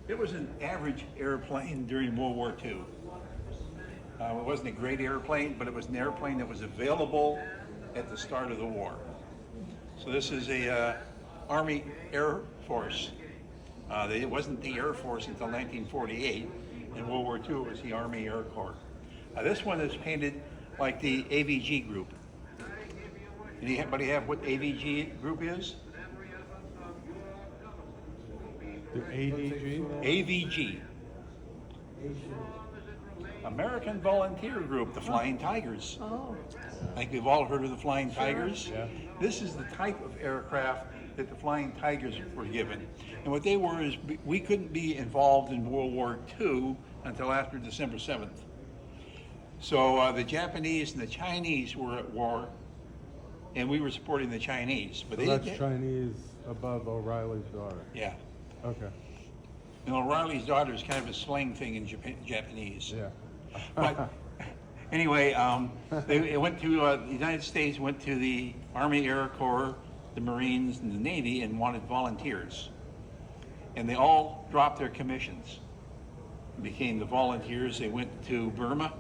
It was an average airplane during World War II. It wasn't a great airplane, but it was an airplane that was available at the start of the war. So this is a Army Air Force. It wasn't the Air Force until 1948. In World War II, it was the Army Air Corps. This one is painted like the AVG group. Anybody have what AVG group is? The ADG? AVG. American Volunteer Group, the Flying Tigers. Oh. I think we've all heard of the Flying Tigers. Yeah. This is the type of aircraft that the Flying Tigers were given. And what they were is we couldn't be involved in World War II until after December 7th. So the Japanese and the Chinese were at war, and we were supporting the Chinese. But So that's Chinese above O'Reilly's daughter. Yeah. Okay. And O'Reilly's daughter is kind of a slang thing in Japanese. Yeah. But anyway, they went to the United States, went to the Army Air Corps, the Marines, and the Navy, and wanted volunteers. And they all dropped their commissions, became the volunteers. They went to Burma,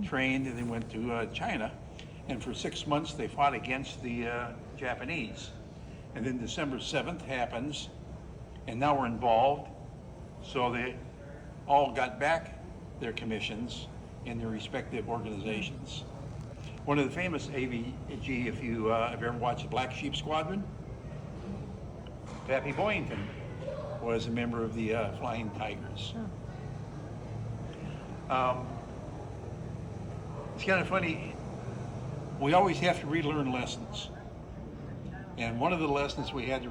trained, and they went to China. And for 6 months, they fought against the Japanese. And then December 7th happens, and now we're involved. So they all got back their commissions in their respective organizations. One of the famous AVG, if you have ever watched Black Sheep Squadron, Pappy Boyington was a member of the Flying Tigers. It's kind of funny, we always have to relearn lessons. And one of the lessons we had to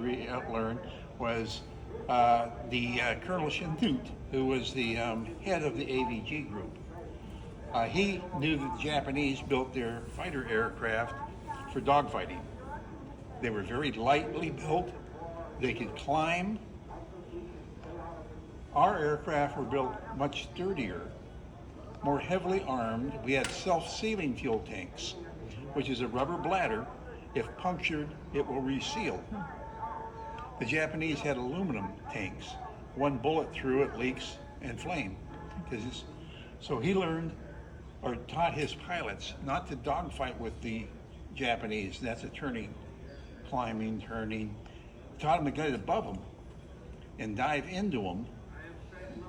learn was the Colonel Chanute, who was the head of the AVG group. He knew that the Japanese built their fighter aircraft for dogfighting. They were very lightly built. They could climb. Our aircraft were built much sturdier, more heavily armed. We had self-sealing fuel tanks, which is a rubber bladder. If punctured, it will reseal. The Japanese had aluminum tanks. One bullet through it leaks and flame. So he learned or taught his pilots not to dogfight with the Japanese. That's a turning, climbing, turning. Taught them to get above them and dive into them,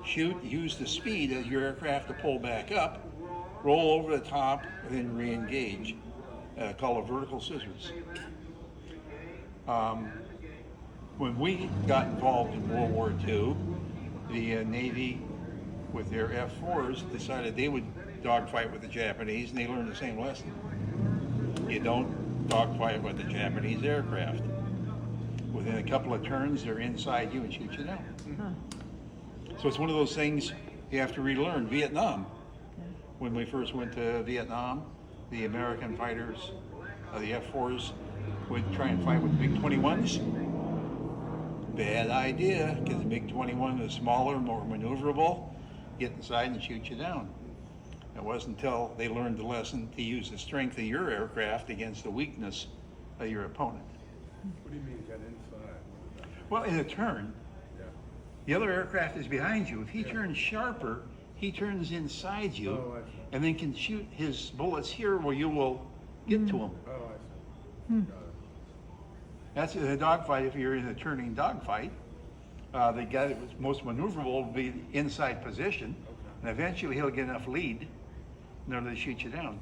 shoot, use the speed of your aircraft to pull back up, roll over the top, and then re-engage. Called a vertical scissors. When we got involved in World War II, the Navy, with their F-4s, decided they would dogfight with the Japanese, and they learned the same lesson. You don't dogfight with the Japanese aircraft. Within a couple of turns, they're inside you and shoot you down. So it's one of those things you have to relearn. Vietnam, when we first went to Vietnam, the American fighters, the F-4s, would try and fight with the MiG-21s. Bad idea, because the MiG-21 is smaller, more maneuverable, get inside and shoot you down. It wasn't until they learned the lesson to use the strength of your aircraft against the weakness of your opponent. What do you mean get inside? Well, in a turn, the other aircraft is behind you. If he turns sharper, he turns inside you, and then can shoot his bullets here where you will get to him. Oh, I see. Got it. That's a dogfight. If you're in a turning dogfight, the guy that was most maneuverable will be inside position, and eventually he'll get enough lead in order to shoot you down.